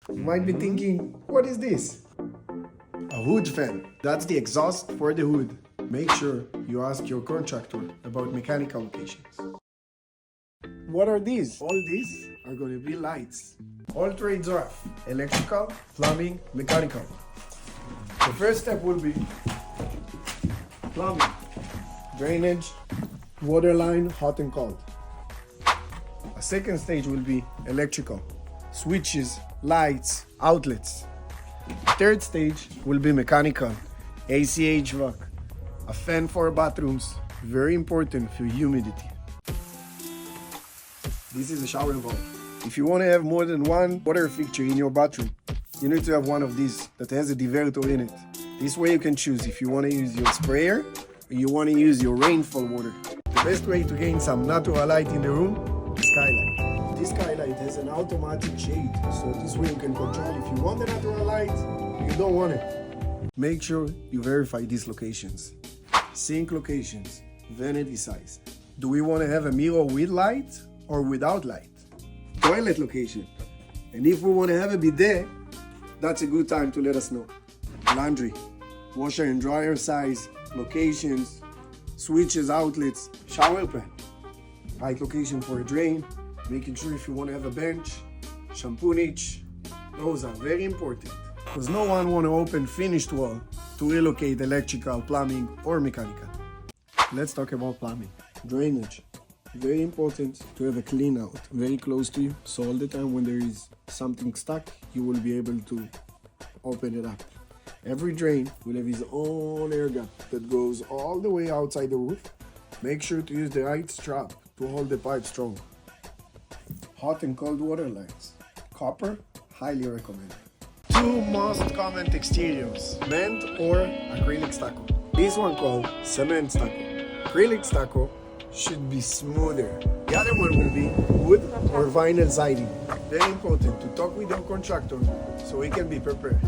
You might be thinking, what is this? A hood fan. That's the exhaust for the hood. Make sure you ask your contractor about mechanical locations. What are these? All these are going to be lights. All trades off. Electrical, plumbing, mechanical. The first step will be plumbing, drainage, water line, hot and cold. A second stage will be electrical, switches, lights, outlets. The third stage will be mechanical, AC, HVAC, a fan for bathrooms, very important for humidity. This is a shower valve. If you want to have more than one water fixture in your bathroom, you need to have one of these that has a diverter in it. This way you can choose if you want to use your sprayer or you want to use your rainfall water. The best way to gain some natural light in the room is skylight. This skylight has an automatic shade, so this way you can control if you want the natural light or you don't want it. Make sure you verify these locations. Sink locations, vanity size. Do we want to have a mirror with light or without light? Toilet location. And if we want to have a bidet, that's a good time to let us know. Laundry, washer and dryer size, locations, switches, outlets, shower pan. Right location for a drain, making sure if you want to have a bench, shampoo niche. Those are very important. Because no one want to open finished wall to relocate electrical, plumbing, or mechanical. Let's talk about plumbing. Drainage. Very important to have a clean out very close to you, so all the time when there is something stuck, you will be able to open it up. Every drain will have its own air gap that goes all the way outside the roof. Make sure to use the right strap to hold the pipe strong. Hot and cold water lines. Copper, highly recommended. Two most common exteriors, cement or acrylic stucco. This one called cement stucco. Acrylic stucco should be smoother. The other one will be wood or vinyl siding. Very important to talk with your contractor so he can be prepared.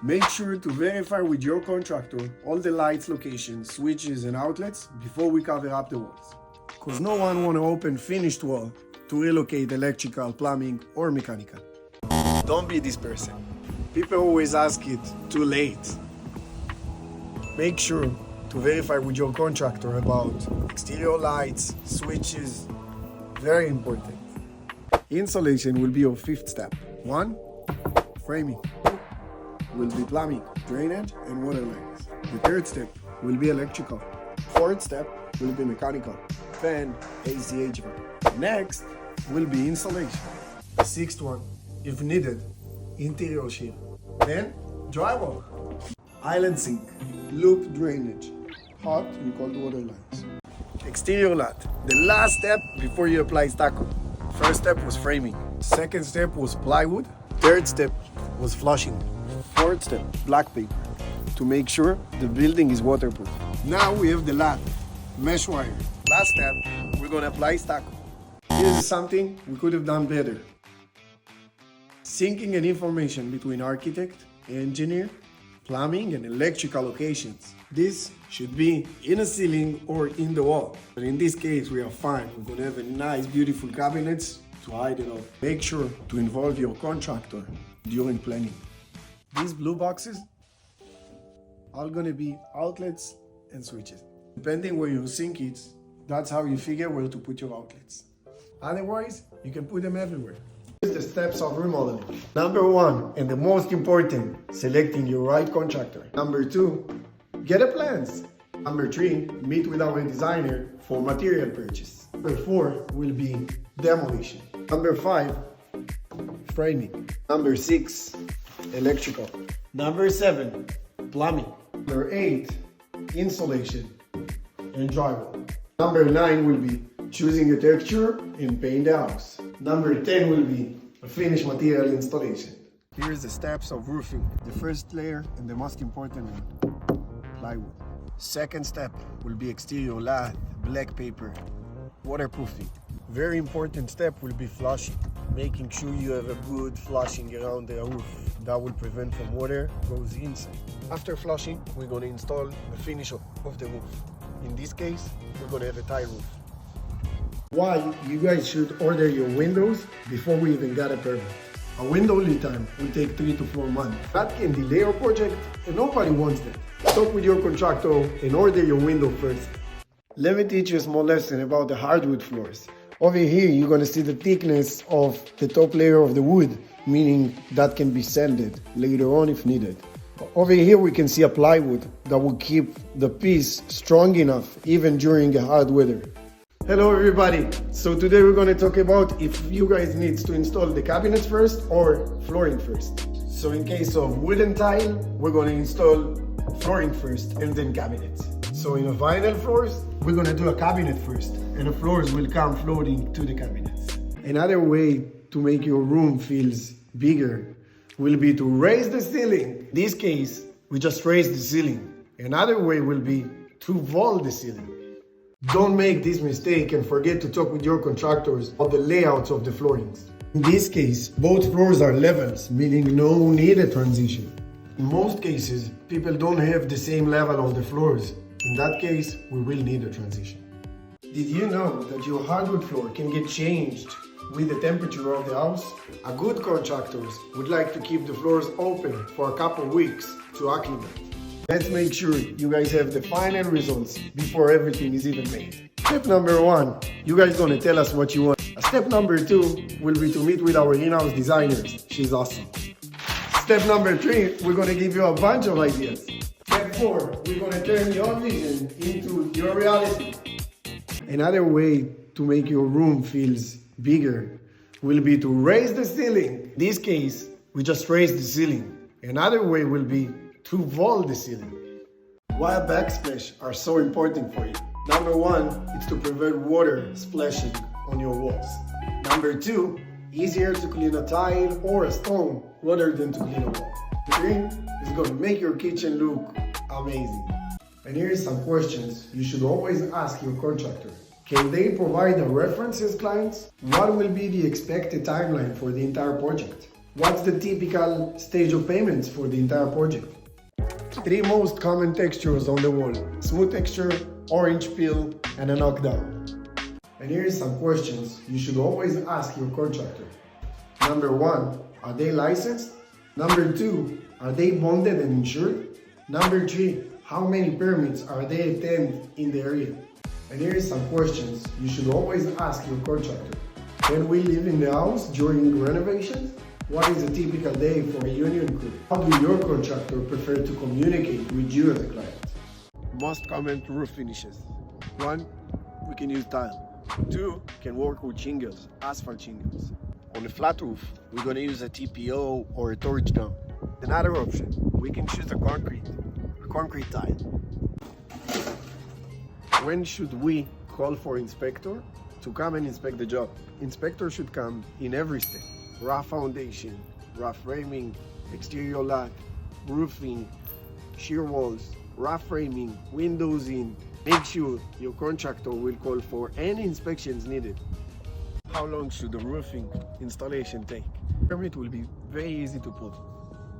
Make sure to verify with your contractor all the lights locations, switches and outlets before we cover up the walls. Because no one want to open finished wall to relocate electrical, plumbing or mechanical. Don't be this person. People always ask it too late. Make sure to verify with your contractor about exterior lights, switches, very important. Insulation will be your fifth step. 1. Framing. Will be plumbing, drainage, and water lines. The third step will be electrical. Fourth step will be mechanical, fan, AC, HVAC. Next will be insulation. The sixth one, if needed, interior shear. Then drywall, island sink, loop drainage, hot and cold water lines. Exterior lot, the last step before you apply stucco. First step was framing. Second step was plywood. Third step was flushing. Fourth step, black paper, to make sure the building is waterproof. Now we have the lath, mesh wire. Last step, we're gonna apply stucco. This is something we could have done better. Syncing and information between architect, engineer, plumbing and electrical locations. This should be in a ceiling or in the wall. But in this case, we are fine. We're gonna have a nice, beautiful cabinets to hide it all. Make sure to involve your contractor during planning. These blue boxes are gonna be outlets and switches. Depending where you sink it, that's how you figure where to put your outlets. Otherwise, you can put them everywhere. Here's the steps of remodeling. Number 1, and the most important, selecting your right contractor. Number 2, get a plans. Number 3, meet with our designer for material purchase. Number 4 will be demolition. Number 5, framing. Number 6, electrical. Number 7, plumbing. Number 8, insulation and drywall. Number 9 will be choosing a texture and paint the house. Number 10 will be a finished material installation. Here's the steps of roofing. The first layer and the most important one, plywood. Second step will be exterior lath, black paper, waterproofing. Very important step will be flushing, making sure you have a good flushing around the roof. That will prevent from water goes inside. After flushing, we're going to install the finish of the roof. In this case, we're going to have a tile roof. Why you guys should order your windows before we even got a permit. A window lead time will take 3 to 4 months. That can delay your project, and nobody wants that. Talk with your contractor and order your window first. Let me teach you a small lesson about the hardwood floors. Over here, you're going to see the thickness of the top layer of the wood, meaning that can be sanded later on if needed. Over here, we can see a plywood that will keep the piece strong enough even during the hard weather. Hello everybody, so today we're going to talk about if you guys need to install the cabinets first or flooring first. So in case of wooden tile, we're going to install flooring first and then cabinets. So in a vinyl floors, we're going to do a cabinet first and the floors will come floating to the cabinets. Another way to make your room feels bigger will be to raise the ceiling. In this case, we just raise the ceiling. Another way will be to vault the ceiling. Don't make this mistake and forget to talk with your contractors about the layouts of the floorings. In this case, both floors are levels, meaning no needed transition. In most cases, people don't have the same level of the floors. In that case, we will need a transition. Did you know that your hardwood floor can get changed with the temperature of the house? A good contractor would like to keep the floors open for a couple weeks to acclimate. Let's make sure you guys have the final results before everything is even made. Step number 1, you guys gonna tell us what you want. Step number 2 will be to meet with our in-house designers. She's awesome. Step number 3, we're gonna give you a bunch of ideas. Step 4, we're gonna turn your vision into your reality. Another way to make your room feels bigger will be to raise the ceiling. In this case, we just raise the ceiling. Another way will be to vault the ceiling. Why backsplash are so important for you? Number 1, it's to prevent water splashing on your walls. Number 2, easier to clean a tile or a stone rather than to clean a wall. 3, it's going to make your kitchen look amazing. And here's some questions you should always ask your contractor. Can they provide the references, clients? What will be the expected timeline for the entire project? What's the typical stage of payments for the entire project? 3 most common textures on the wall: smooth texture, orange peel, and a knockdown. And here's some questions you should always ask your contractor. Number 1, are they licensed? Number 2, are they bonded and insured? Number 3, how many permits are they attend in the area? And here's some questions you should always ask your contractor. Can we live in the house during renovations? What is a typical day for a union crew? How do your contractor prefer to communicate with you as a client? Most common roof finishes. 1, we can use tile. 2, can work with shingles, asphalt shingles. On a flat roof, we're going to use a TPO or a torch down. Another option, we can choose a concrete tile. When should we call for inspector to come and inspect the job? Inspector should come in every step. Rough foundation, rough framing, exterior lath, roofing, shear walls, rough framing, windows in. Make sure your contractor will call for any inspections needed. How long should the roofing installation take? Permit will be very easy to pull.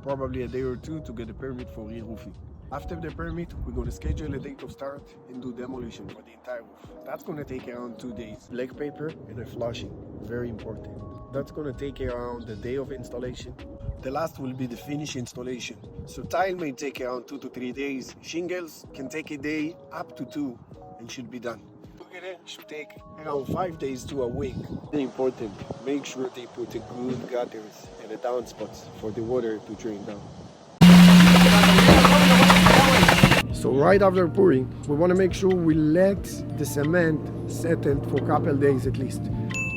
Probably a day or 2 to get a permit for re-roofing. After the permit, we're going to schedule a date of start and do demolition for the entire roof. That's going to take around 2 days. Black paper and a flushing, very important. That's going to take around the day of installation. The last will be the finish installation. So tile may take around 2 to 3 days. Shingles can take a day up to 2 and should be done. Together should take around 5 days to a week. Very important, make sure they put a good gutters and a downspots for the water to drain down. So right after pouring, we want to make sure we let the cement settle for a couple days at least.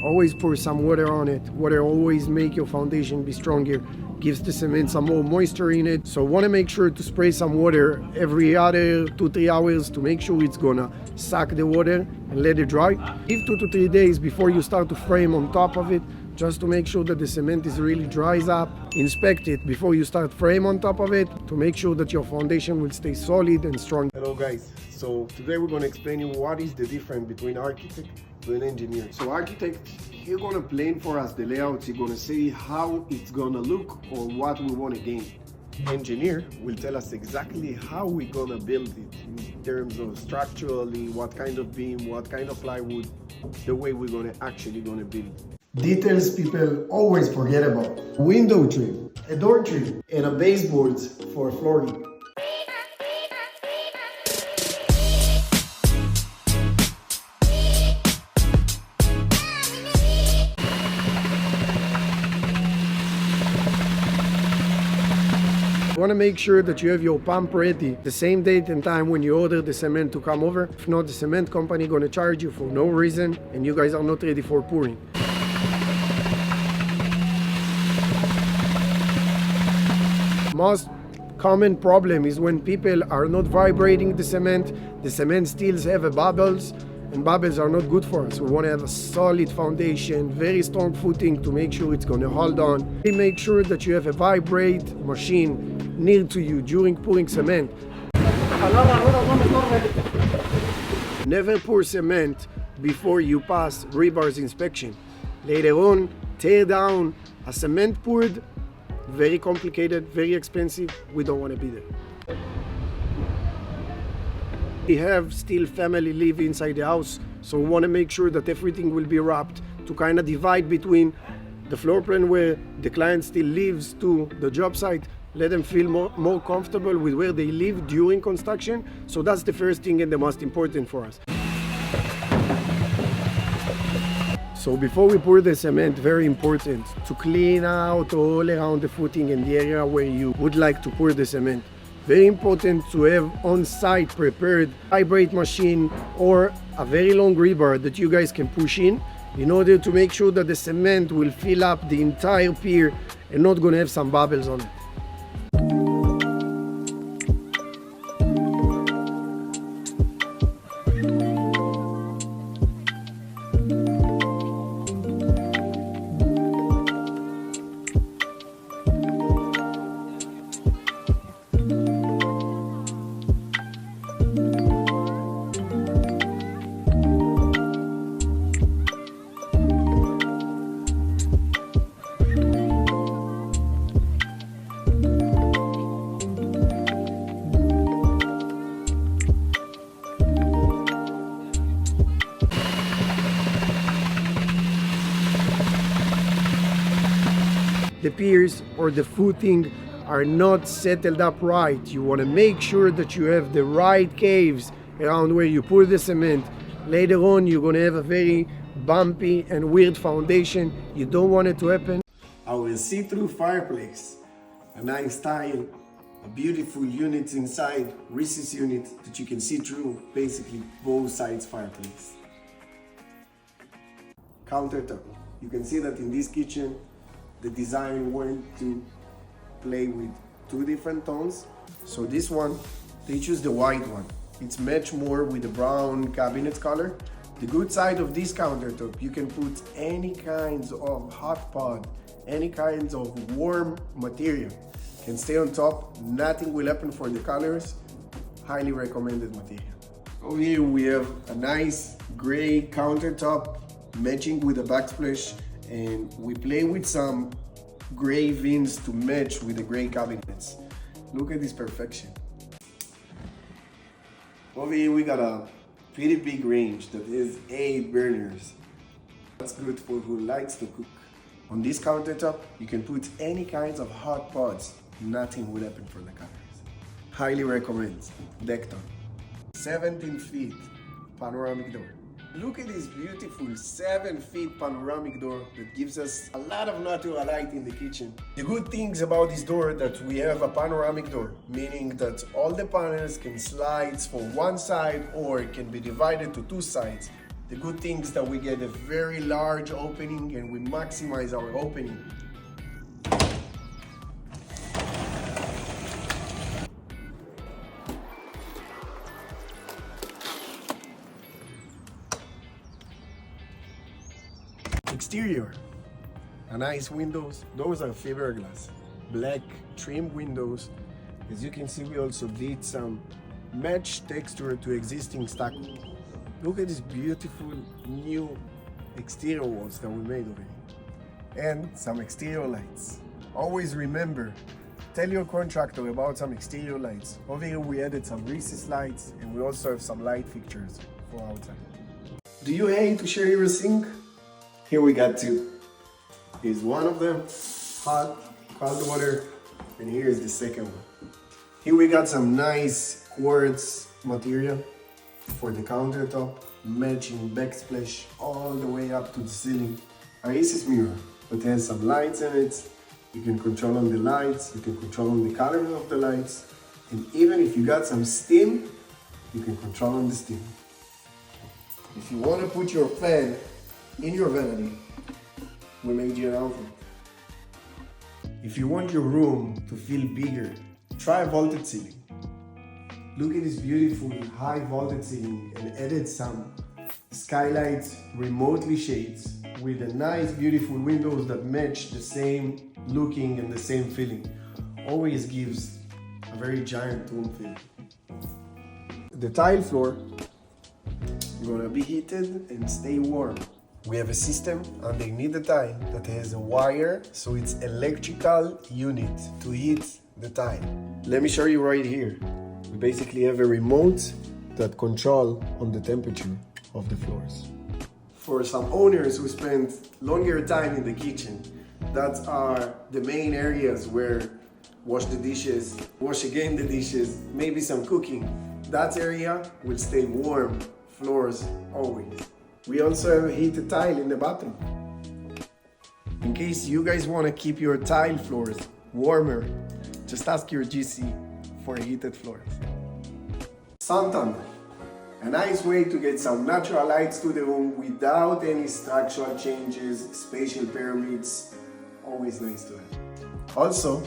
Always pour some water on it. Water always make your foundation be stronger, gives the cement some more moisture in it. So want to make sure to spray some water every other 2-3 hours to make sure it's gonna suck the water and let it dry. Give 2 to 3 days before you start to frame on top of it, just to make sure that the cement is really dries up. Inspect it before you start frame on top of it to make sure that your foundation will stay solid and strong. Hello guys, so today we're going to explain you what is the difference between architect and an engineer. So architect, he's going to plan for us the layouts, he's going to say how it's going to look or what we want to gain. Engineer will tell us exactly how we're going to build it in terms of structurally, what kind of beam, what kind of plywood, the way we're going to actually build. Details people always forget about. Window trim, a door trim, and a baseboard for flooring. You want to make sure that you have your pump ready the same date and time when you order the cement to come over. If not, the cement company gonna charge you for no reason and you guys are not ready for pouring. Most common problem is when people are not vibrating the cement still have bubbles, and bubbles are not good for us. We want to have a solid foundation, very strong footing to make sure it's going to hold on. Make sure that you have a vibrate machine near to you during pouring cement. Never pour cement before you pass rebars inspection. Later on, tear down a cement poured. Very complicated, very expensive. We don't want to be there. We have still family live inside the house, so we want to make sure that everything will be wrapped to kind of divide between the floor plan where the client still lives to the job site. Let them feel more comfortable with where they live during construction. So that's the first thing and the most important for us. So before we pour the cement, very important to clean out all around the footing and the area where you would like to pour the cement. Very important to have on-site prepared vibrate machine or a very long rebar that you guys can push in order to make sure that the cement will fill up the entire pier and not gonna have some bubbles on it. The piers or the footing are not settled up right. You want to make sure that you have the right caves around where you pour the cement. Later on, you're going to have a very bumpy and weird foundation. You don't want it to happen. Our see-through fireplace, a nice tile, a beautiful unit inside, recess unit that you can see through basically both sides fireplace. Countertop. You can see that in this kitchen, the design went to play with two different tones. So this one, they choose the white one. It's matched more with the brown cabinet color. The good side of this countertop, you can put any kinds of hot pot, any kinds of warm material. Can stay on top, nothing will happen for the colors. Highly recommended material. Over here we have a nice gray countertop matching with the backsplash, and we play with some gray vents to match with the gray cabinets. Look at this perfection. Over here we got a pretty big range that is 8 burners. That's good for who likes to cook. On this countertop, you can put any kinds of hot pots. Nothing will happen for the colors. Highly recommend Dekton. 17 feet panoramic door. Look at this beautiful 7 feet panoramic door that gives us a lot of natural light in the kitchen. The good things about this door that we have a panoramic door, meaning that all the panels can slide for one side or it can be divided to two sides. The good thing is that we get a very large opening and we maximize our opening. Exterior, a nice windows. Those are fiberglass, black trim windows. As you can see, we also did some match texture to existing stucco. Look at this beautiful new exterior walls that we made over here. And some exterior lights. Always remember, tell your contractor about some exterior lights. Over here we added some recess lights and we also have some light fixtures for outside. Do you hate to share your sink? Here we got two. Here's one of them, hot, cold water, and here's the second one. Here we got some nice quartz material for the countertop, matching backsplash all the way up to the ceiling. Oasis mirror that has some lights in it. You can control on the lights, you can control on the color of the lights, and even if you got some steam, you can control on the steam. If you want to put your fan in your vanity, we made you an outlet. If you want your room to feel bigger, try a vaulted ceiling. Look at this beautiful high vaulted ceiling and added some skylights, remotely shades, with a nice beautiful windows that match the same looking and the same feeling. Always gives a very giant room feeling. The tile floor gonna be heated and stay warm. We have a system underneath the tile that has a wire, so it's electrical unit to heat the tile. Let me show you right here. We basically have a remote that control on the temperature of the floors. For some owners who spend longer time in the kitchen, that are the main areas where wash the dishes, wash again the dishes, maybe some cooking. That area will stay warm, floors always. We also have a heated tile in the bottom. In case you guys want to keep your tile floors warmer, just ask your GC for heated floors. Sun tunnel. A nice way to get some natural lights to the room without any structural changes, spatial pyramids. Always nice to have. Also,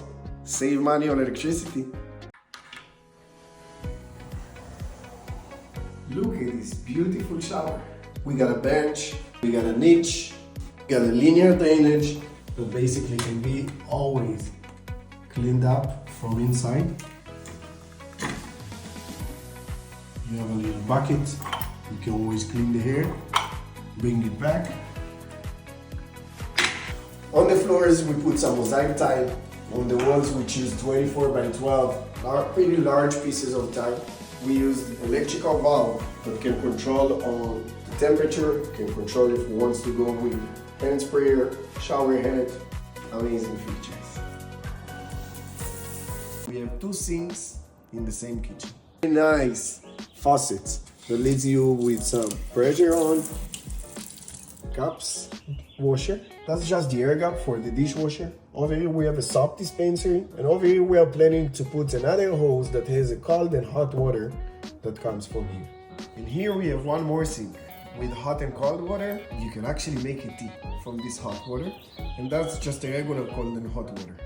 save money on electricity. Look at this beautiful shower. We got a bench, we got a niche, we got a linear drainage that basically can be always cleaned up from inside. You have a little bucket, you can always clean the hair, bring it back. On the floors we put some mosaic tile. On the walls we choose 24 by 12, pretty large pieces of tile. We use electrical valve that can control on the temperature, can control if it wants to go with hand sprayer, shower head. Amazing features. We have two sinks in the same kitchen. Nice faucet that leaves you with some pressure on cups, washer. That's just the air gap for the dishwasher. Over here we have a soap dispenser, and over here we are planning to put another hose that has a cold and hot water that comes from here. And here we have one more sink. With hot and cold water, you can actually make a tea from this hot water, and that's just a regular cold and hot water.